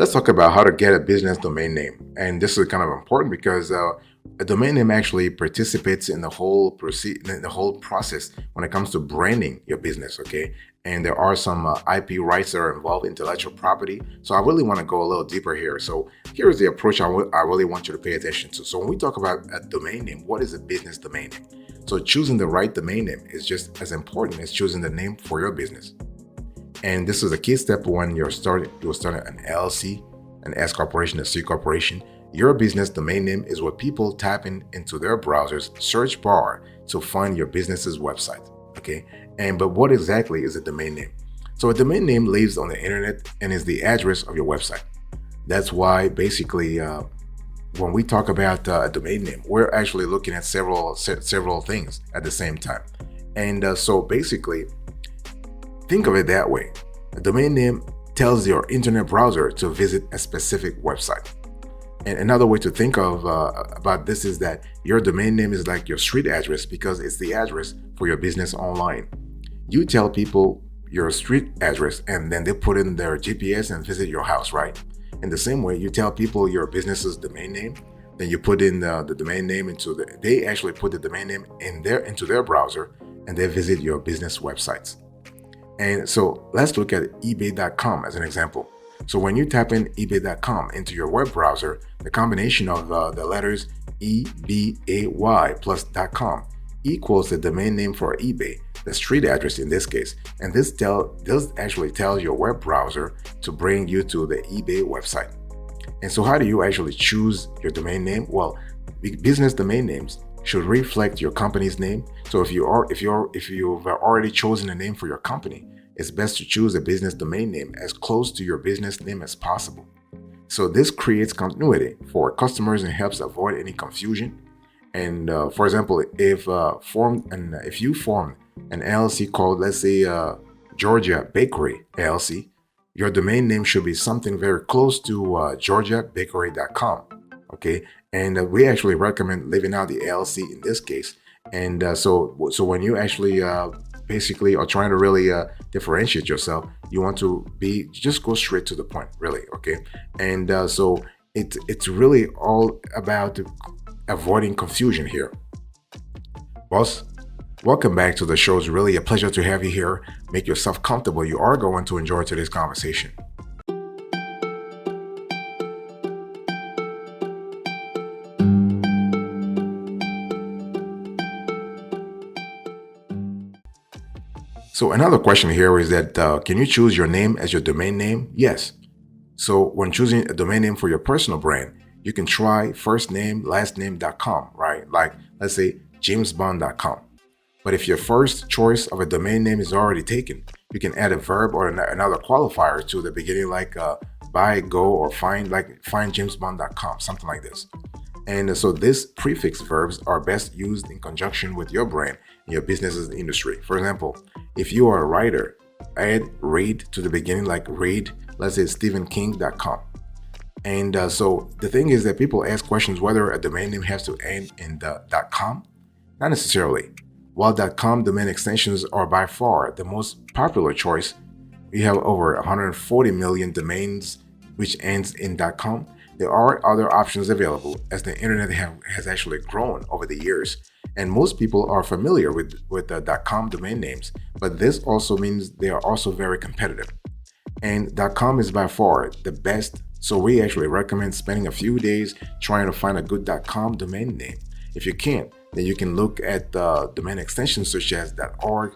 let's talk about how to get a business domain name. And this is kind of important because a domain name actually participates in the whole process when it comes to branding your business. Okay, and there are some IP rights that are involved, intellectual property. So I really want to go a little deeper here. So here's the approach I really want you to pay attention to. So when we talk about a domain name, what is a business domain name? So choosing the right domain name is just as important as choosing the name for your business. And this is a key step when you're starting an LLC, an S corporation, a C corporation. Your business domain name is what people tap into their browser's search bar to find your business's website. Okay, but what exactly is a domain name? So a domain name lives on the internet and is the address of your website. That's why basically when we talk about a domain name, we're actually looking at several things at the same time. And so basically, think of it that way. A domain name tells your internet browser to visit a specific website. And another way to think of about this is that your domain name is like your street address because it's the address for your business online. You tell people your street address and then they put in their GPS and visit your house, right? In the same way, you tell people your business's domain name, then you put in the domain name they actually put the domain name into their browser and they visit your business websites. And so let's look at ebay.com as an example. So when you tap in ebay.com into your web browser, the combination of the letters EBAY plus .com equals the domain name for eBay, the street address in this case. And this actually tells your web browser to bring you to the eBay website. And so how do you actually choose your domain name? Well, business domain names should reflect your company's name. So if you've already chosen a name for your company, it's best to choose a business domain name as close to your business name as possible. So this creates continuity for customers and helps avoid any confusion. And for example, if you form an LLC called, let's say, Georgia Bakery LLC, your domain name should be something very close to georgiabakery.com. Okay, and we actually recommend leaving out the LLC in this case. And so when you actually basically are trying to really differentiate yourself, you want to just go straight to the point, really. Okay, and so it's really all about avoiding confusion here. Boss, welcome back to the show. It's really a pleasure to have you here. Make yourself comfortable. You are going to enjoy today's conversation. So another question here is that can you choose your name as your domain name? Yes. So when choosing a domain name for your personal brand, you can try firstname.lastname.com, right? Like let's say jamesbond.com. But if your first choice of a domain name is already taken, you can add a verb or another qualifier to the beginning, like buy, go, or find jamesbond.com, something like this. And so these prefix verbs are best used in conjunction with your brand and your business's industry. For example, if you are a writer, add read to the beginning, like read, let's say stephenking.com. And so the thing is that people ask questions whether a domain name has to end in the .com. Not necessarily. While .com domain extensions are by far the most popular choice, we have over 140 million domains which ends in .com. There are other options available as the internet has actually grown over the years, and most people are familiar with the .com domain names, but this also means they are also very competitive. And .com is by far the best, so we actually recommend spending a few days trying to find a good .com domain name. If you can't, then you can look at domain extensions such as .org,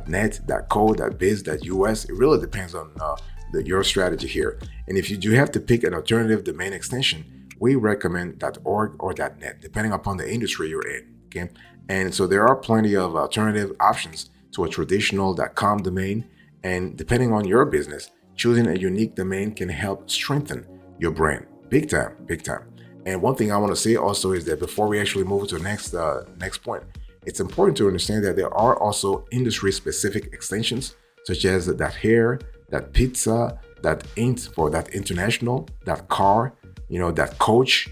.net, .co, .biz, .us. It really depends on your strategy here. And if you do have to pick an alternative domain extension, we recommend .org or .net, depending upon the industry you're in. Okay, and so there are plenty of alternative options to a traditional .com domain, and depending on your business, choosing a unique domain can help strengthen your brand. Big time, big time. And one thing I want to say also is that before we actually move to the next point, it's important to understand that there are also industry-specific extensions such as .hair, .pizza, .int for .international, .car, .coach,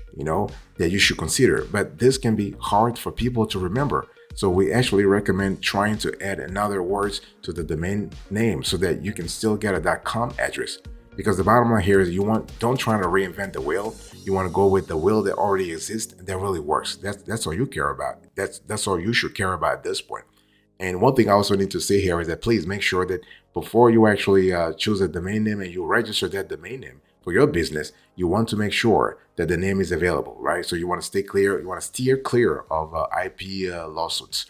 that you should consider. But this can be hard for people to remember. So we actually recommend trying to add another words to the domain name so that you can still get a .com address. Because the bottom line here is don't try to reinvent the wheel. You want to go with the wheel that already exists and that really works. That's all you care about. That's all you should care about at this point. And one thing I also need to say here is that please make sure that before you actually choose a domain name and you register that domain name for your business, you want to make sure that the name is available, right? So you want to stay clear, you want to steer clear of IP lawsuits.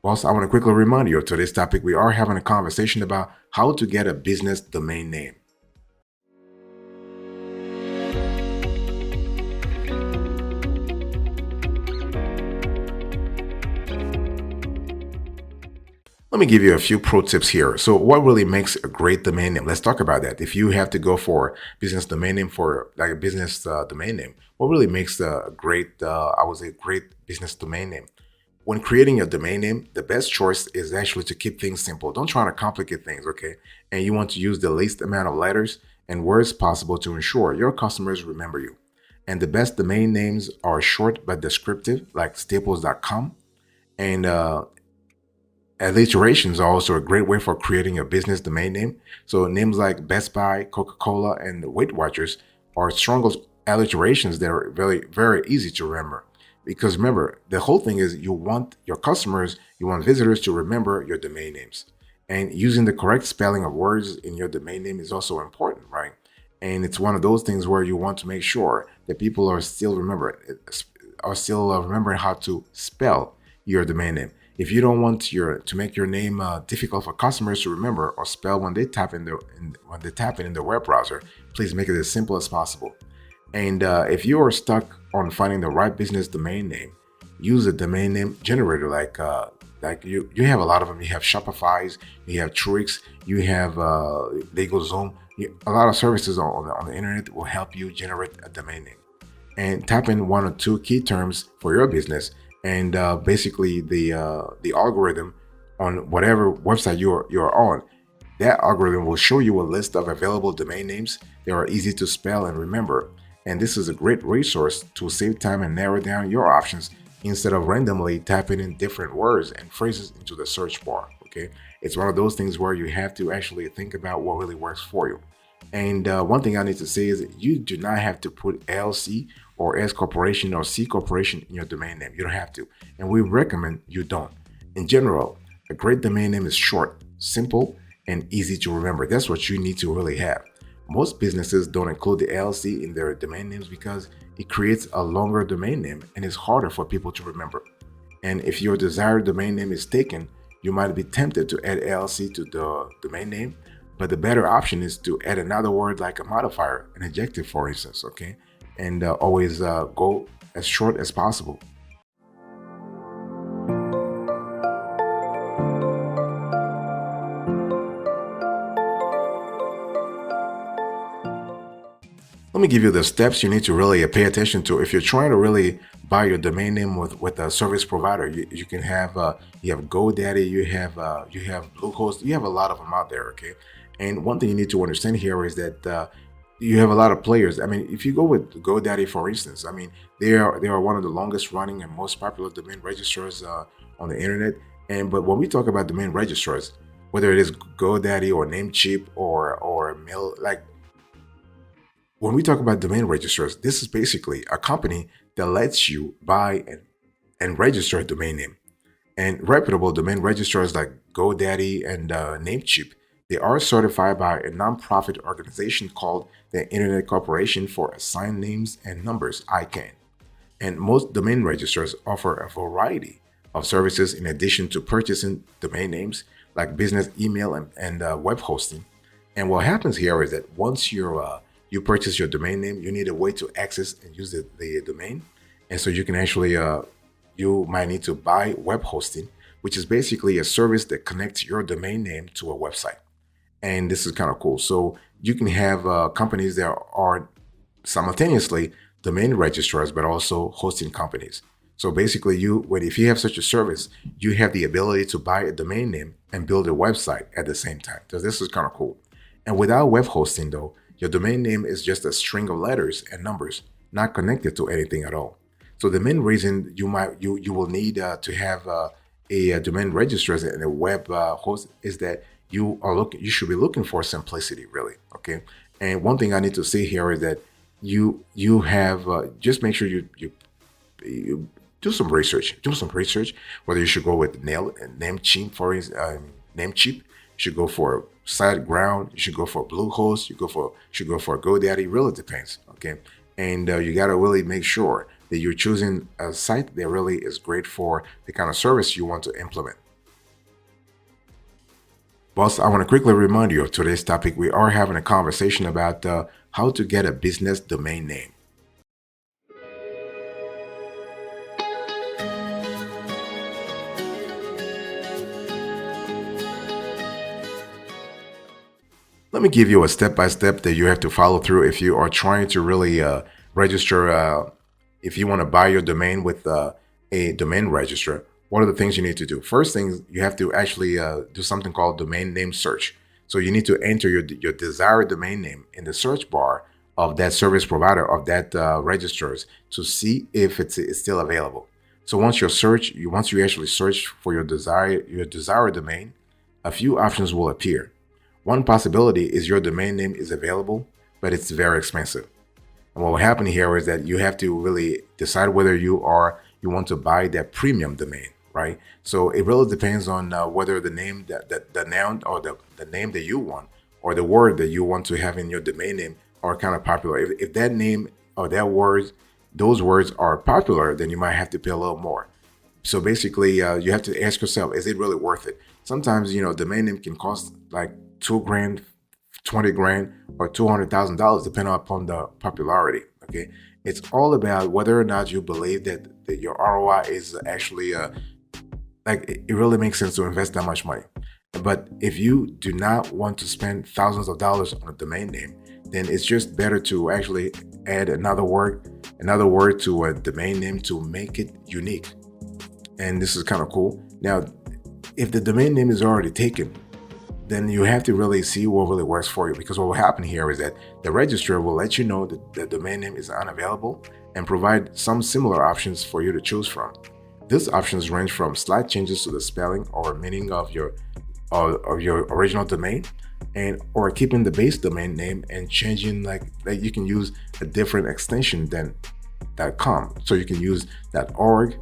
Also, I want to quickly remind you of today's topic. We are having a conversation about how to get a business domain name. Let me give you a few pro tips here. So what really makes a great domain name? Let's talk about that. If you have to go for business domain name for like a business domain name, what really makes a great, I would say, great business domain name? When creating a domain name, the best choice is actually to keep things simple. Don't try to complicate things, okay? And you want to use the least amount of letters and words possible to ensure your customers remember you. And the best domain names are short but descriptive, like staples.com. And alliterations are also a great way for creating a business domain name. So names like Best Buy, Coca-Cola, and Weight Watchers are strong alliterations that are very, very easy to remember. Because remember, the whole thing is you want your customers, you want visitors to remember your domain names. And using the correct spelling of words in your domain name is also important, right? And it's one of those things where you want to make sure that people are still remembering how to spell your domain name. If you don't want to make your name difficult for customers to remember or spell when they tap it in the web browser, please make it as simple as possible. And if you are stuck on finding the right business domain name, use a domain name generator like you have a lot of them. You have Shopify's, you have Truex, you have LegalZoom. A lot of services on the internet will help you generate a domain name. And type in one or two key terms for your business, and basically the algorithm on whatever website you're on, that algorithm will show you a list of available domain names that are easy to spell and remember. And this is a great resource to save time and narrow down your options instead of randomly typing in different words and phrases into the search bar. Okay, it's one of those things where you have to actually think about what really works for you. And one thing I need to say is that you do not have to put LC or S corporation or C corporation in your domain name. You don't have to. And we recommend you don't. In general, a great domain name is short, simple, and easy to remember. That's what you need to really have. Most businesses don't include the LC in their domain names because it creates a longer domain name and it's harder for people to remember. And if your desired domain name is taken, you might be tempted to add LC to the domain name, but the better option is to add another word like a modifier, an adjective, for instance, okay? And always go as short as possible. Let me give you the steps you need to really pay attention to if you're trying to really buy your domain name with a service provider. You can have you have GoDaddy, you have Bluehost, you have a lot of them out there, okay? And one thing you need to understand here is that you have a lot of players. I mean, if you go with GoDaddy, for instance, I mean, they are one of the longest running and most popular domain registrars on the internet. But when we talk about domain registrars, whether it is GoDaddy or Namecheap or Mail, like when we talk about domain registrars, this is basically a company that lets you buy and register a domain name. And reputable domain registrars like GoDaddy and Namecheap, they are certified by a nonprofit organization called the Internet Corporation for Assigned Names and Numbers, ICANN. And most domain registrars offer a variety of services in addition to purchasing domain names like business email and web hosting. And what happens here is that once you purchase your domain name, you need a way to access and use the domain. And so you can actually, you might need to buy web hosting, which is basically a service that connects your domain name to a website. And this is kind of cool. So you can have companies that are simultaneously domain registrars, but also hosting companies. So basically, if you have such a service, you have the ability to buy a domain name and build a website at the same time. So this is kind of cool. And without web hosting, though, your domain name is just a string of letters and numbers, not connected to anything at all. So the main reason you will need to have a domain registrar and a web host is that you should be looking for simplicity, really. Okay. And one thing I need to say here is that you have just make sure you do some research. Do some research whether you should go with Namecheap, for Namecheap. You should go for SiteGround. You should go for Bluehost. Should go for GoDaddy. It really depends. Okay, and you gotta really make sure that you're choosing a site that really is great for the kind of service you want to implement. Boss, I want to quickly remind you of today's topic. We are having a conversation about how to get a business domain name. Let me give you a step-by-step that you have to follow through if you are trying to really register, if you want to buy your domain with a domain registrar. What are the things you need to do? First thing, you have to actually do something called domain name search. So you need to enter your desired domain name in the search bar of that service provider, of that registrars, to see if it's still available. So once you actually search for your desired domain, a few options will appear. One possibility is your domain name is available, but it's very expensive. And what will happen here is that you have to really decide whether you want to buy that premium domain, right? So it really depends on whether the name the noun or the name that you want, or the word that you want to have in your domain name, are kind of popular. If that name or those words are popular, then you might have to pay a little more. So basically, you have to ask yourself, is it really worth it? Sometimes, domain name can cost like $2,000, $20,000, or $200,000, depending upon the popularity. Okay, it's all about whether or not you believe that your ROI is actually it really makes sense to invest that much money. But if you do not want to spend thousands of dollars on a domain name, then it's just better to actually add another word to a domain name to make it unique. And this is kind of cool. Now, if the domain name is already taken, then you have to really see what really works for you, because what will happen here is that the registrar will let you know that the domain name is unavailable and provide some similar options for you to choose from. These options range from slight changes to the spelling or meaning of your original domain, or keeping the base domain name and changing, like you can use a different extension than .com. So you can use .org,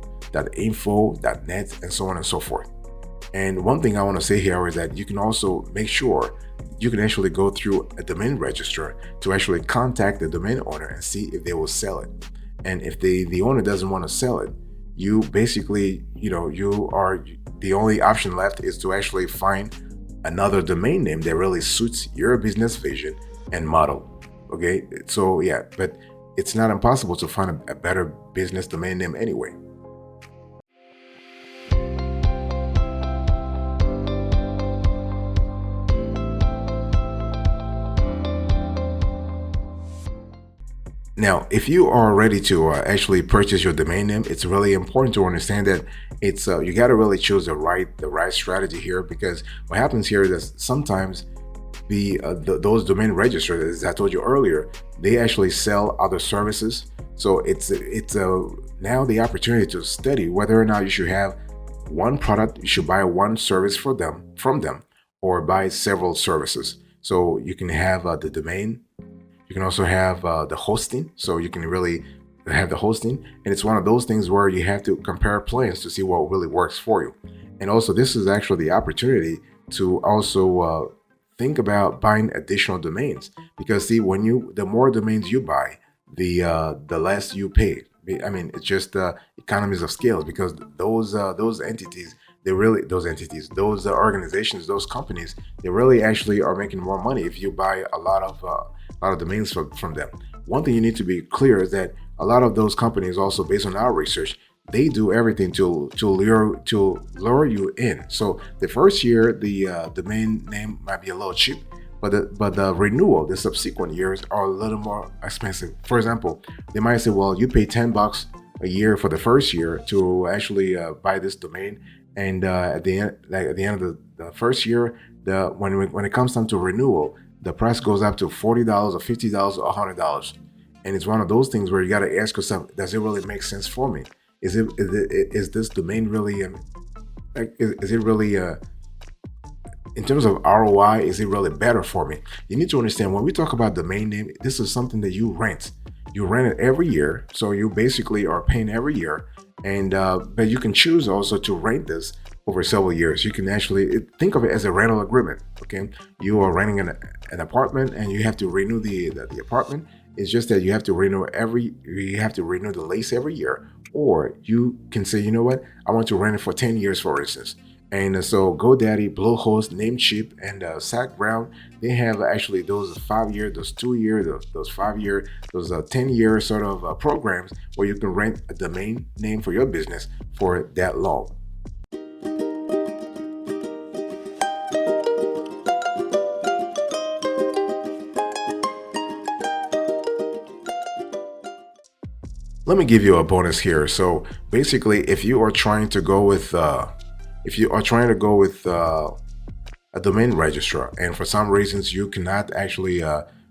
.info, .net, and so on and so forth. And one thing I want to say here is that you can also make sure you can actually go through a domain registrar to actually contact the domain owner and see if they will sell it. And if the owner doesn't want to sell it, you basically, the only option left is to actually find another domain name that really suits your business vision and model. Okay, so yeah, but it's not impossible to find a better business domain name anyway. Now, if you are ready to actually purchase your domain name, it's really important to understand that it's you got to really choose the right strategy here, because what happens here is that sometimes those domain registrars, as I told you earlier, they actually sell other services. So it's now the opportunity to study whether or not you should have one product, you should buy one service from them, or buy several services. So you can have the domain. You can also have the hosting, so you can really have the hosting. And it's one of those things where you have to compare plans to see what really works for you. And also, this is actually the opportunity to also think about buying additional domains, because see, the more domains you buy, the less you pay. I mean, it's just economies of scales, because those organizations, those companies, they really actually are making more money if you buy a lot of domains from them. One thing you need to be clear is that a lot of those companies, also based on our research, they do everything to lure you in. So the first year, the domain name might be a little cheap, but the renewal, the subsequent years, are a little more expensive. For example, they might say, well, you pay $10 a year for the first year to actually buy this domain, and at the end of the first year, when it comes time to renewal, the price goes up to $40 or $50 or $100. And it's one of those things where you got to ask yourself, does it really make sense for me? Is this domain really is in terms of ROI, is it really better for me? You need to understand, when we talk about domain name, this is something that you rent. You rent it every year, so you basically are paying every year. And but you can choose also to rent this over several years. You can actually think of it as a rental agreement. Okay, you are renting an apartment, and you have to renew the apartment. It's just that you have to renew the lease every year, or you can say, you know what, I want to rent it for 10 years, for instance. And so GoDaddy, Bluehost, Namecheap, and SiteGround, they have actually those 5-year, those 2-year, those 5-year, those 10-year sort of programs where you can rent a domain name for your business for that long. Let me give you a bonus here. So basically, if you are trying to go with a domain registrar, and for some reasons you cannot actually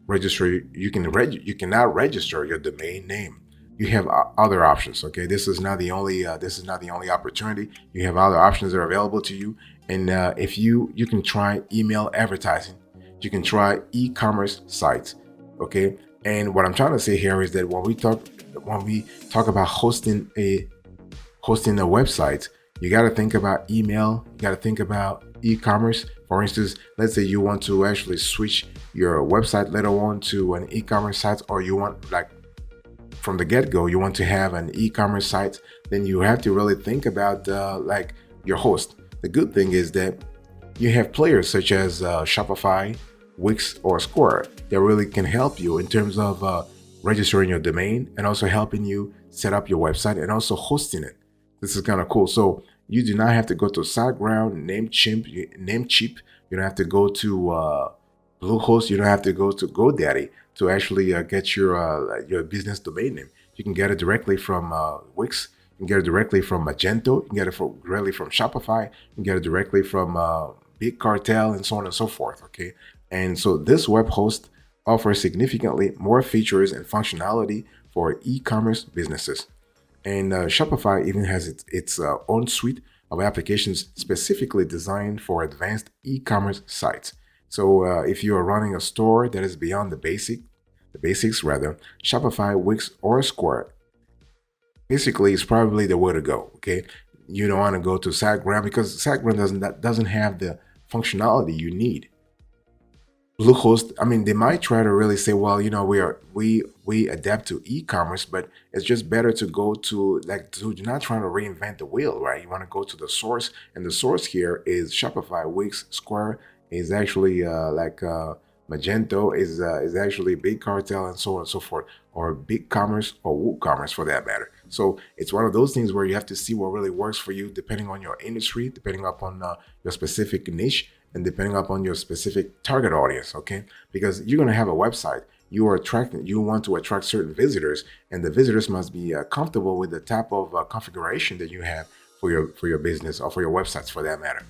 register, you cannot register your domain name, you have other options. Okay, this is not the only opportunity. You have other options that are available to you. And if you can try email advertising, you can try e-commerce sites. Okay, and what I'm trying to say here is that when we talk about hosting a website, you got to think about email, you got to think about e-commerce. For instance, let's say you want to actually switch your website later on to an e-commerce site, or you want, like, from the get-go, you want to have an e-commerce site, then you have to really think about like your host. The good thing is that you have players such as Shopify, Wix, or Square that really can help you in terms of registering your domain, and also helping you set up your website and also hosting it. This is kind of cool. So you do not have to go to SiteGround, Namecheap. You don't have to go to Bluehost. You don't have to go to GoDaddy to actually get your business domain name. You can get it directly from Wix. You can get it directly from Magento. You can get it directly from Shopify. You can get it directly from Big Cartel, and so on and so forth. Okay, and so this web host offers significantly more features and functionality for e-commerce businesses. And Shopify even has its own suite of applications specifically designed for advanced e-commerce sites. So if you are running a store that is beyond the basics, Shopify, Wix, or Square basically is probably the way to go. Okay, you don't want to go to SiteGround because SiteGround doesn't have the functionality you need. Bluehost, I mean, they might try to really say, well, you know, we adapt to e-commerce, but it's just better to go to, like, you're not trying to reinvent the wheel, right? You want to go to the source, and the source here is Shopify, Wix, Square, is actually Magento, is actually Big Cartel, and so on and so forth, or Big Commerce, or WooCommerce for that matter. So it's one of those things where you have to see what really works for you, depending on your industry, depending upon your specific niche, and depending upon your specific target audience. Okay, because you're going to have a website, you want to attract certain visitors, and the visitors must be comfortable with the type of configuration that you have for your business, or for your websites for that matter.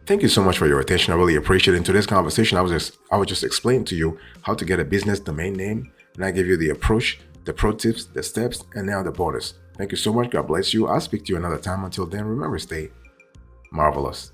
Thank you so much for your attention. I really appreciate it. In today's conversation, I was just explaining to you how to get a business domain name, and I give you the approach, the pro tips, the steps, and now the bonus. Thank you so much. God bless you. I'll speak to you another time. Until then, remember, stay marvelous.